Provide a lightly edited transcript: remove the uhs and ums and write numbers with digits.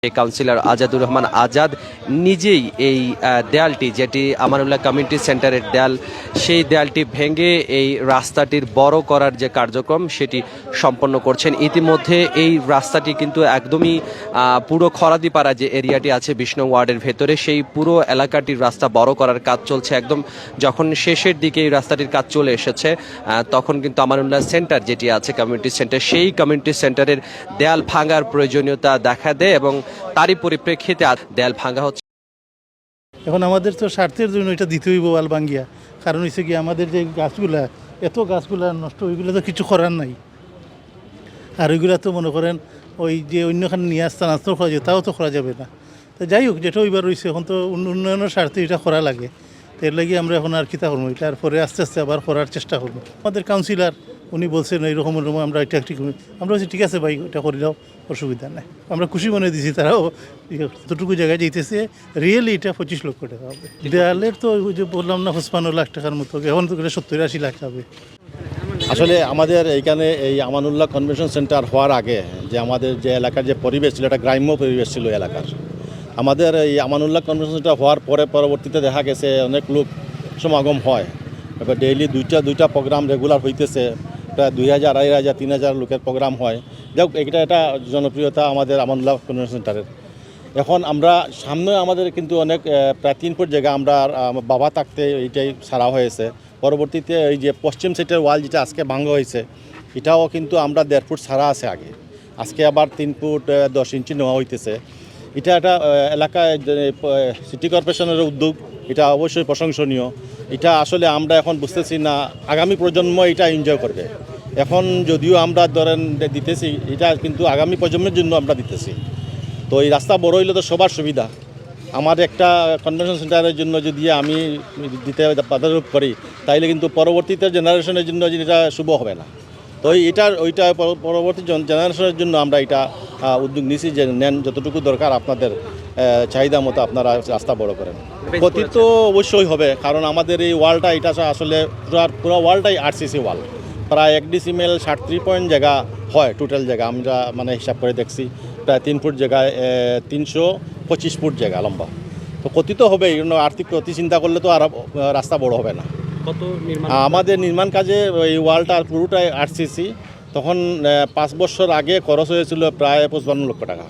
Councillor Azadur Rahman Azad নিজেই এই দেয়ালটি, যেটি আমানুল্লাহ কমিউনিটি সেন্টারের দেয়াল, সেই দেয়ালটি ভেঙে এই রাস্তাটির বড় করার যে কার্যক্রম সেটি সম্পন্ন করছেন। ইতিমধ্যে এই রাস্তাটি কিন্তু একদমই পুরো খরাদিপাড়া যে এরিয়াটি আছে ২০ নং ওয়ার্ডের ভেতরে, সেই পুরো এলাকাটির রাস্তা বড় করার কাজ চলছে। একদম যখন শেষের দিকে এই রাস্তাটির কাজ চলে এসেছে তখন কিন্তু আমানুল্লাহ সেন্টার যেটি আছে কমিউনিটি সেন্টার, সেই কমিউনিটি সেন্টারের দেয়াল ভাঙার প্রয়োজনীয়তা দেখা দেয় এবং তারই পরিপ্রেক্ষিতে দেয়াল ভাঙা হচ্ছে। এখন আমাদের তো স্বার্থের জন্য এটা দিতে হইব ওয়াল ভাঙ্গিয়া, কারণ হচ্ছে কি আমাদের যে গাছগুলা, এত গাছগুলা নষ্ট, ওইগুলো তো কিছু করার নাই। আর ওইগুলা তো মনে করেন ওই যে অন্যখানে নিয়ে স্থানান্তর করা যায়, তাও তো করা যাবে না। তো যাই হোক, যেটা ওইবার রয়েছে এখন তো উন্নয়নের স্বার্থে এটা করা লাগে। তো এর লাগে আমরা এখন আর কিতা করবো, এটা আর পরে আস্তে আস্তে আবার করার চেষ্টা করবো। আমাদের কাউন্সিলর উনি বলছেন এইরকম আমরা এটা একটি, আমরা বলছি ঠিক আছে ভাই, এটা করে দাও, অসুবিধা নাই। আমরা খুশি মনে দিছি, তারাও যতটুকু জায়গায় যেতেছে রিয়েলি এটা 25 লক্ষ টাকা হবে। দেয়ালের তো ওই যে বললাম না 55 লাখ টাকার মতো, এখন তো 70-80 লাখ হবে। আসলে আমাদের এইখানে এই আমানুল্লাহ কনভেনশন সেন্টার হওয়ার আগে যে আমাদের যে এলাকার যে পরিবেশ ছিল, এটা গ্রাম্য পরিবেশ ছিল এলাকার। আমাদের এই আমানুল্লাহ কনভেনশন সেন্টার হওয়ার পরবর্তীতে দেখা গেছে অনেক লোক সমাগম হয়। এবার ডেইলি দুইটা প্রোগ্রাম রেগুলার হইতেছে, প্রায় 2000, 2500, 3000 লোকের প্রোগ্রাম হয়। যাই হোক, এটা জনপ্রিয়তা আমাদের আমানুল্লাহ কনভেনশন সেন্টারের। এখন আমরা সামনে আমাদের কিন্তু অনেক প্রায় 3 ফুট জায়গা আমরা বাবা থাকতে এইটাই ছাড়া হয়েছে। পরবর্তীতে এই যে পশ্চিম সাইডের ওয়াল যেটা আজকে ভাঙা হয়েছে, এটাও কিন্তু আমরা 1.5 ফুট ছাড়া আছে আগে, আজকে আবার 3 ফুট 10 ইঞ্চি নেওয়া হইতেছে। এটা একটা এলাকায় সিটি কর্পোরেশনের উদ্যোগ, এটা অবশ্যই প্রশংসনীয়। এটা আসলে আমরা এখন বুঝতেছি না আগামী প্রজন্ম এটা এনজয় করবে। এখন যদিও আমরা ধরেন দিতেছি, এটা কিন্তু আগামী প্রজন্মের জন্য আমরা দিতেছি। তো এই রাস্তা বড় হইলে তো সবার সুবিধা। আমার একটা কনভেনশন সেন্টারের জন্য যদি আমি দিতে বাধারোপ করি, তাইলে কিন্তু পরবর্তীতে জেনারেশনের জন্য এটা শুভ হবে না। তো ওইটা পরবর্তী জেনারেশনের জন্য আমরা এটা উদ্যোগ নিয়েছি যে নেন, যতটুকু দরকার আপনাদের চাহিদা মতো আপনারা রাস্তা বড় করেন। ক্ষতি তো অবশ্যই হবে, কারণ আমাদের এই ওয়ালটা এটা আসলে পুরো ওয়ালটাই আরসিসি ওয়াল। প্রায় 1 ডিসিমেল 37 পয়েন্ট জায়গা হয় টোটাল জায়গা, আমরা মানে হিসাব করে দেখছি। প্রায় 3 ফুট জায়গায় 325 ফুট জায়গা লম্বা। তো ক্ষতি তো হবেই, আর্থিক ক্ষতি চিন্তা করলে তো আর রাস্তা বড় হবে না। আমাদের নির্মাণ কাজে এই ওয়ালটা পুরোটাই আরসিসি, তখন 5 বছর আগে খরচ হয়েছিল প্রায় 55 লক্ষ টাকা।